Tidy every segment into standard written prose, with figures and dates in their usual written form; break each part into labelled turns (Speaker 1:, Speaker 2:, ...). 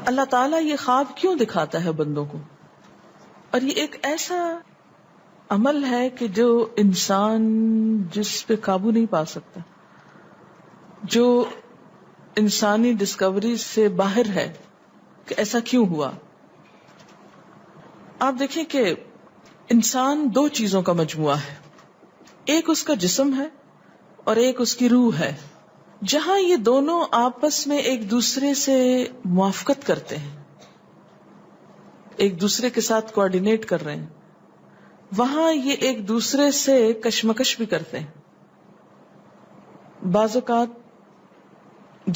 Speaker 1: اللہ تعالیٰ یہ خواب کیوں دکھاتا ہے بندوں کو؟ اور یہ ایک ایسا عمل ہے کہ جو انسان جس پہ قابو نہیں پا سکتا، جو انسانی ڈسکوری سے باہر ہے کہ ایسا کیوں ہوا. آپ دیکھیں کہ انسان دو چیزوں کا مجموعہ ہے، ایک اس کا جسم ہے اور ایک اس کی روح ہے. جہاں یہ دونوں آپس میں ایک دوسرے سے موافقت کرتے ہیں، ایک دوسرے کے ساتھ کوآرڈینیٹ کر رہے ہیں، وہاں یہ ایک دوسرے سے کشمکش بھی کرتے ہیں. بعض اوقات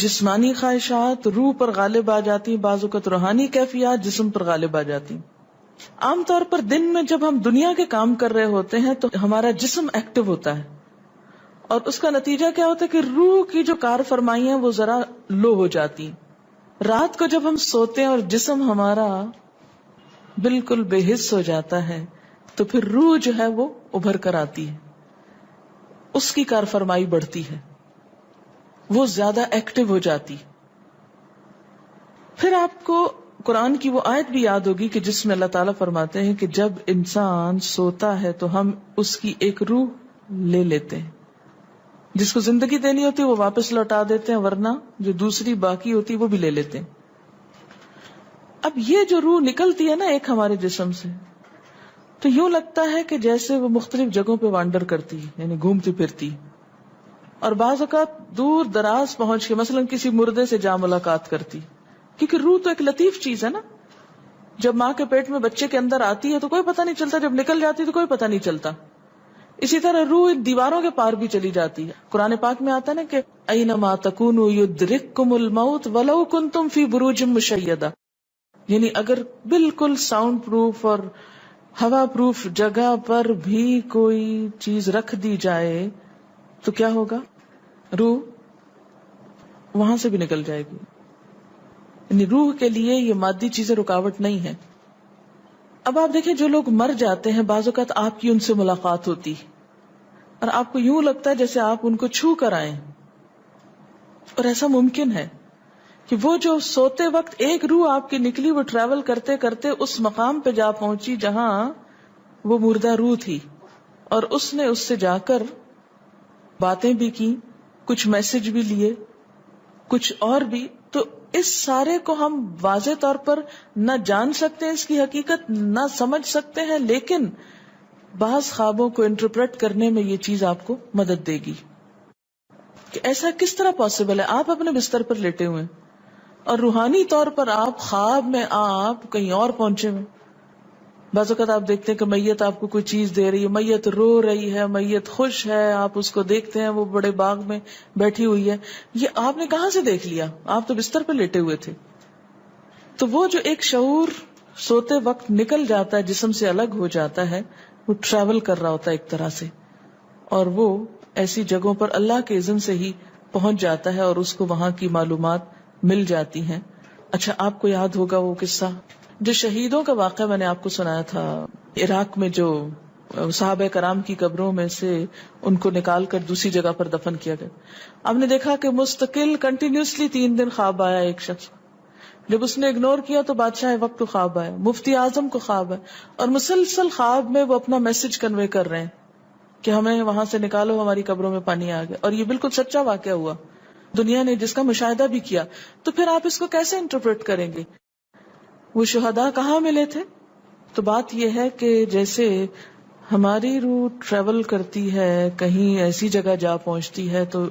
Speaker 1: جسمانی خواہشات روح پر غالب آ جاتی ہیں، بعض اوقات روحانی کیفیات جسم پر غالب آ جاتی ہیں. عام طور پر دن میں جب ہم دنیا کے کام کر رہے ہوتے ہیں تو ہمارا جسم ایکٹیو ہوتا ہے، اور اس کا نتیجہ کیا ہوتا ہے کہ روح کی جو کار فرمائی ہیں وہ ذرا لو ہو جاتی ہیں. رات کو جب ہم سوتے ہیں اور جسم ہمارا بالکل بے حس ہو جاتا ہے تو پھر روح جو ہے وہ ابھر کر آتی ہے، اس کی کار فرمائی بڑھتی ہے، وہ زیادہ ایکٹیو ہو جاتی. پھر آپ کو قرآن کی وہ آیت بھی یاد ہوگی کہ جس میں اللہ تعالیٰ فرماتے ہیں کہ جب انسان سوتا ہے تو ہم اس کی ایک روح لے لیتے ہیں، جس کو زندگی دینی ہوتی ہے وہ واپس لوٹا دیتے ہیں، ورنہ جو دوسری باقی ہوتی ہے وہ بھی لے لیتے ہیں. اب یہ جو روح نکلتی ہے نا ایک ہمارے جسم سے، تو یوں لگتا ہے کہ جیسے وہ مختلف جگہوں پہ وانڈر کرتی ہے، یعنی گھومتی پھرتی، اور بعض اوقات دور دراز پہنچ کے مثلا کسی مردے سے جا ملاقات کرتی، کیونکہ روح تو ایک لطیف چیز ہے نا. جب ماں کے پیٹ میں بچے کے اندر آتی ہے تو کوئی پتہ نہیں چلتا، جب نکل جاتی تو کوئی پتہ نہیں چلتا. اسی طرح روح دیواروں کے پار بھی چلی جاتی ہے. قرآن پاک میں آتا نا کہ اینما تکونوا یدرککم الموت ولو کنتم فی بروج مشیدہ، یعنی اگر بالکل ساؤنڈ پروف اور ہوا پروف جگہ پر بھی کوئی چیز رکھ دی جائے تو کیا ہوگا؟ روح وہاں سے بھی نکل جائے گی. یعنی روح کے لیے یہ مادی چیزیں رکاوٹ نہیں ہے. اب آپ دیکھیں جو لوگ مر جاتے ہیں بعض اوقات آپ کی ان سے ملاقات ہوتی اور آپ کو یوں لگتا ہے جیسے آپ ان کو چھو کر آئیں، اور ایسا ممکن ہے کہ وہ جو سوتے وقت ایک روح آپ کی نکلی وہ ٹریول کرتے کرتے اس مقام پہ جا پہنچی جہاں وہ مردہ روح تھی، اور اس نے اس سے جا کر باتیں بھی کی، کچھ میسج بھی لیے، کچھ اور بھی. تو اس سارے کو ہم واضح طور پر نہ جان سکتے ہیں، اس کی حقیقت نہ سمجھ سکتے ہیں، لیکن بعض خوابوں کو انٹرپریٹ کرنے میں یہ چیز آپ کو مدد دے گی کہ ایسا کس طرح پاسبل ہے. آپ اپنے بستر پر لیٹے ہوئے اور روحانی طور پر آپ خواب میں آپ کہیں اور پہنچے ہوئے. بعض اوقات آپ دیکھتے ہیں کہ میت آپ کو کوئی چیز دے رہی ہے، میت رو رہی ہے، میت خوش ہے، آپ اس کو دیکھتے ہیں وہ بڑے باغ میں بیٹھی ہوئی ہے. یہ آپ نے کہاں سے دیکھ لیا؟ آپ تو بستر پہ لیٹے ہوئے تھے. تو وہ جو ایک شعور سوتے وقت نکل جاتا ہے، جسم سے الگ ہو جاتا ہے، وہ ٹریول کر رہا ہوتا ہے ایک طرح سے، اور وہ ایسی جگہوں پر اللہ کے اذن سے ہی پہنچ جاتا ہے اور اس کو وہاں کی معلومات مل جاتی ہیں. اچھا، آپ کو یاد ہوگا وہ قصہ جو شہیدوں کا واقعہ میں نے آپ کو سنایا تھا، عراق میں جو صحابہ کرام کی قبروں میں سے ان کو نکال کر دوسری جگہ پر دفن کیا گیا. آپ نے دیکھا کہ مستقل کنٹینیوسلی 3 دن خواب آیا ایک شخص، جب اس نے اگنور کیا تو بادشاہ وقت کو خواب آیا، مفتی اعظم کو خواب ہے، اور مسلسل خواب میں وہ اپنا میسج کنوے کر رہے ہیں کہ ہمیں وہاں سے نکالو، ہماری قبروں میں پانی آ گیا. اور یہ بالکل سچا واقعہ ہوا، دنیا نے جس کا مشاہدہ بھی کیا. تو پھر آپ اس کو کیسے انٹرپریٹ کریں گے؟ وہ شہداء کہاں ملے تھے؟ تو بات یہ ہے کہ جیسے ہماری روح ٹریول کرتی ہے، کہیں ایسی جگہ جا پہنچتی ہے تو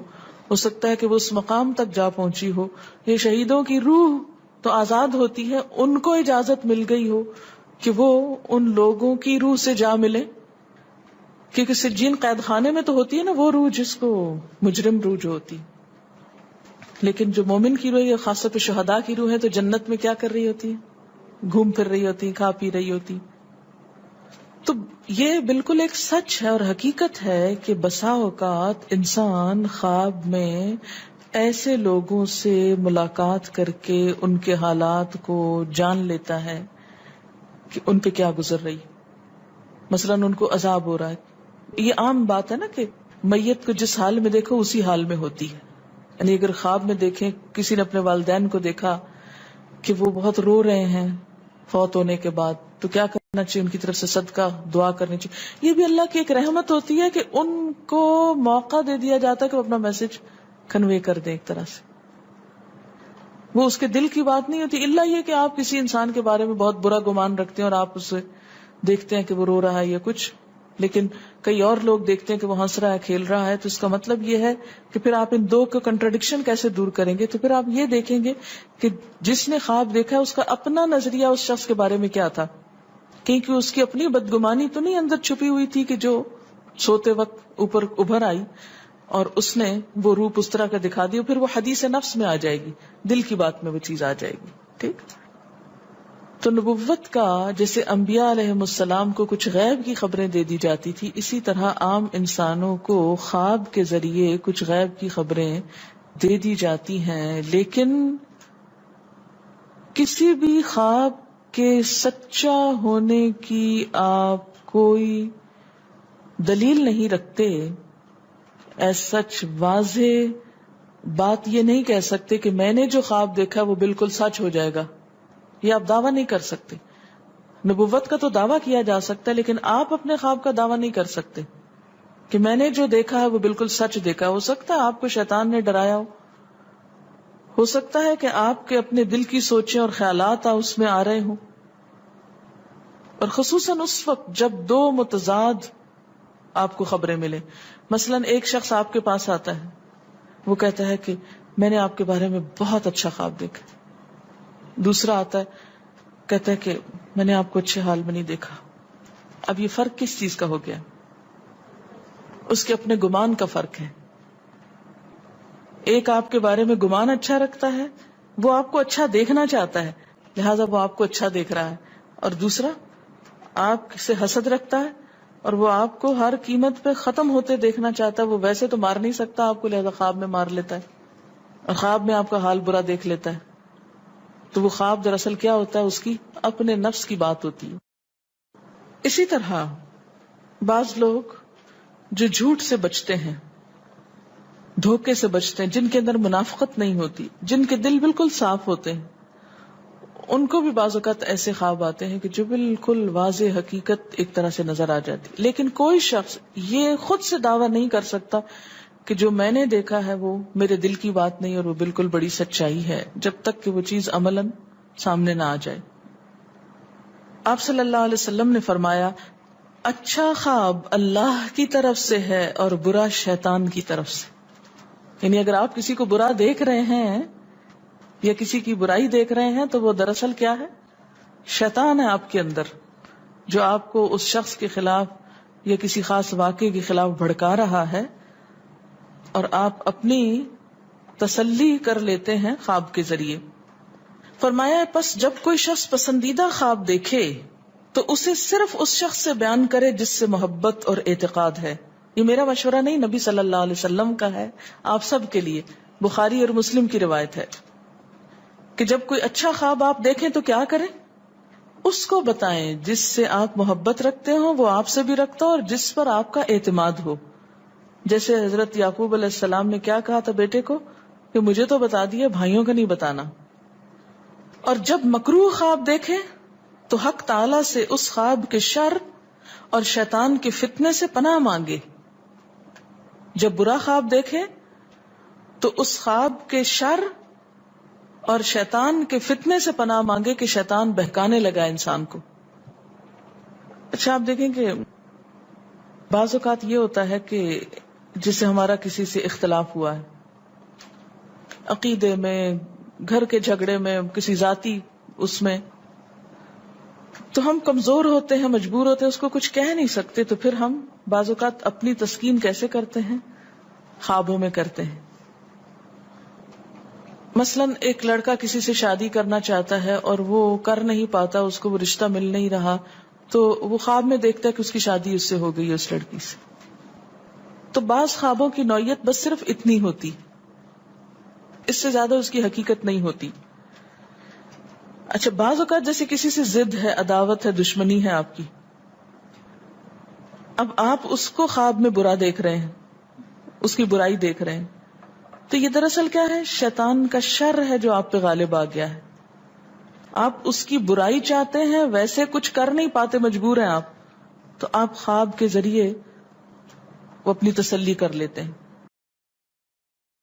Speaker 1: ہو سکتا ہے کہ وہ اس مقام تک جا پہنچی ہو. یہ شہیدوں کی روح تو آزاد ہوتی ہے، ان کو اجازت مل گئی ہو کہ وہ ان لوگوں کی روح سے جا ملے، کیونکہ سجین قید خانے میں تو ہوتی ہے نا وہ روح جس کو مجرم روح جو ہوتی، لیکن جو مومن کی روح ہے، خاص طور پہ شہداء کی روح ہے، تو جنت میں کیا کر رہی ہوتی ہے؟ گھوم پھر رہی ہوتی، کھا پی رہی ہوتی. تو یہ بالکل ایک سچ ہے اور حقیقت ہے کہ بسا اوقات انسان خواب میں ایسے لوگوں سے ملاقات کر کے ان کے حالات کو جان لیتا ہے کہ ان پہ کیا گزر رہی. مثلا ان کو عذاب ہو رہا ہے. یہ عام بات ہے نا کہ میت کو جس حال میں دیکھو اسی حال میں ہوتی ہے. یعنی اگر خواب میں دیکھیں کسی نے اپنے والدین کو دیکھا کہ وہ بہت رو رہے ہیں فوت ہونے کے بعد، تو کیا کرنا چاہیے؟ ان کی طرف سے صدقہ دعا کرنی چاہیے. یہ بھی اللہ کی ایک رحمت ہوتی ہے کہ ان کو موقع دے دیا جاتا ہے کہ وہ اپنا میسج کنوے کر دیں. ایک طرح سے وہ اس کے دل کی بات نہیں ہوتی، الا یہ کہ آپ کسی انسان کے بارے میں بہت برا گمان رکھتے ہیں اور آپ اسے دیکھتے ہیں کہ وہ رو رہا ہے یا کچھ، لیکن کئی اور لوگ دیکھتے ہیں کہ وہ ہنس رہا ہے، کھیل رہا ہے. تو اس کا مطلب یہ ہے کہ پھر آپ ان دو کا کنٹراڈکشن کیسے دور کریں گے؟ تو پھر آپ یہ دیکھیں گے کہ جس نے خواب دیکھا ہے اس کا اپنا نظریہ اس شخص کے بارے میں کیا تھا، کیونکہ اس کی اپنی بدگمانی تو نہیں اندر چھپی ہوئی تھی کہ جو سوتے وقت اوپر ابھر آئی اور اس نے وہ روپ اس طرح کا دکھا دیا. پھر وہ حدیث نفس میں آ جائے گی، دل کی بات میں وہ چیز آ جائے گی. ٹھیک. تو نبوت کا جیسے انبیاء علیہ السلام کو کچھ غیب کی خبریں دے دی جاتی تھی، اسی طرح عام انسانوں کو خواب کے ذریعے کچھ غیب کی خبریں دے دی جاتی ہیں. لیکن کسی بھی خواب کے سچا ہونے کی آپ کوئی دلیل نہیں رکھتے. ایز سچ واضح بات یہ نہیں کہہ سکتے کہ میں نے جو خواب دیکھا وہ بالکل سچ ہو جائے گا، یہ آپ دعویٰ نہیں کر سکتے. نبوت کا تو دعویٰ کیا جا سکتا ہے، لیکن آپ اپنے خواب کا دعویٰ نہیں کر سکتے کہ میں نے جو دیکھا ہے وہ بالکل سچ دیکھا. ہو سکتا ہے آپ کو شیطان نے ڈرایا ہو سکتا ہے کہ آپ کے اپنے دل کی سوچیں اور خیالات اس میں آ رہے ہوں، اور خصوصاً اس وقت جب دو متضاد آپ کو خبریں ملے. مثلا ایک شخص آپ کے پاس آتا ہے، وہ کہتا ہے کہ میں نے آپ کے بارے میں بہت اچھا خواب دیکھا. دوسرا آتا ہے کہتا ہے کہ میں نے آپ کو اچھے حال میں نہیں دیکھا. اب یہ فرق کس چیز کا ہو گیا؟ اس کے اپنے گمان کا فرق ہے. ایک آپ کے بارے میں گمان اچھا رکھتا ہے، وہ آپ کو اچھا دیکھنا چاہتا ہے لہذا وہ آپ کو اچھا دیکھ رہا ہے، اور دوسرا آپ سے حسد رکھتا ہے اور وہ آپ کو ہر قیمت پہ ختم ہوتے دیکھنا چاہتا ہے. وہ ویسے تو مار نہیں سکتا آپ کو، لہذا خواب میں مار لیتا ہے اور خواب میں آپ کا حال برا دیکھ لیتا ہے. تو وہ خواب دراصل کیا ہوتا ہے؟ اس کی اپنے نفس کی بات ہوتی ہے. اسی طرح بعض لوگ جو جھوٹ سے بچتے ہیں، دھوکے سے بچتے ہیں، جن کے اندر منافقت نہیں ہوتی، جن کے دل بالکل صاف ہوتے ہیں، ان کو بھی بعض اوقات ایسے خواب آتے ہیں کہ جو بالکل واضح حقیقت ایک طرح سے نظر آ جاتی. لیکن کوئی شخص یہ خود سے دعویٰ نہیں کر سکتا کہ جو میں نے دیکھا ہے وہ میرے دل کی بات نہیں اور وہ بالکل بڑی سچائی ہے، جب تک کہ وہ چیز عملاً سامنے نہ آ جائے. آپ صلی اللہ علیہ وسلم نے فرمایا اچھا خواب اللہ کی طرف سے ہے اور برا شیطان کی طرف سے. یعنی اگر آپ کسی کو برا دیکھ رہے ہیں یا کسی کی برائی دیکھ رہے ہیں تو وہ دراصل کیا ہے؟ شیطان ہے آپ کے اندر، جو آپ کو اس شخص کے خلاف یا کسی خاص واقعے کے خلاف بھڑکا رہا ہے، اور آپ اپنی تسلی کر لیتے ہیں خواب کے ذریعے. فرمایا پس جب کوئی شخص پسندیدہ خواب دیکھے تو اسے صرف اس شخص سے بیان کرے جس سے محبت اور اعتقاد ہے. یہ میرا مشورہ نہیں، نبی صلی اللہ علیہ وسلم کا ہے آپ سب کے لیے. بخاری اور مسلم کی روایت ہے کہ جب کوئی اچھا خواب آپ دیکھیں تو کیا کریں؟ اس کو بتائیں جس سے آپ محبت رکھتے ہو، وہ آپ سے بھی رکھتا ہو اور جس پر آپ کا اعتماد ہو. جیسے حضرت یعقوب علیہ السلام نے کیا کہا تھا بیٹے کو کہ مجھے تو بتا دیا، بھائیوں کو نہیں بتانا. اور جب مکروہ خواب دیکھیں تو حق تعالی سے اس خواب کے شر اور شیطان کے فتنے سے پناہ مانگے. جب برا خواب دیکھیں تو اس خواب کے شر اور شیطان کے فتنے سے پناہ مانگے کہ شیطان بہکانے لگا انسان کو. اچھا آپ دیکھیں کہ بعض اوقات یہ ہوتا ہے کہ جسے ہمارا کسی سے اختلاف ہوا ہے، عقیدے میں، گھر کے جھگڑے میں، کسی ذاتی اس میں، تو ہم کمزور ہوتے ہیں، مجبور ہوتے ہیں، اس کو کچھ کہہ نہیں سکتے. تو پھر ہم بعض اوقات اپنی تسکین کیسے کرتے ہیں؟ خوابوں میں کرتے ہیں. مثلا ایک لڑکا کسی سے شادی کرنا چاہتا ہے اور وہ کر نہیں پاتا، اس کو وہ رشتہ مل نہیں رہا، تو وہ خواب میں دیکھتا ہے کہ اس کی شادی اس سے ہو گئی ہے، اس لڑکی سے. تو بعض خوابوں کی نوعیت بس صرف اتنی ہوتی، اس سے زیادہ اس کی حقیقت نہیں ہوتی. اچھا بعض اوقات جیسے کسی سے ضد ہے، عداوت ہے، دشمنی ہے آپ کی، اب آپ اس کو خواب میں برا دیکھ رہے ہیں، اس کی برائی دیکھ رہے ہیں، تو یہ دراصل کیا ہے؟ شیطان کا شر ہے جو آپ پہ غالب آ گیا ہے. آپ اس کی برائی چاہتے ہیں، ویسے کچھ کر نہیں پاتے، مجبور ہیں آپ، تو آپ خواب کے ذریعے وہ اپنی تسلی کر لیتے ہیں.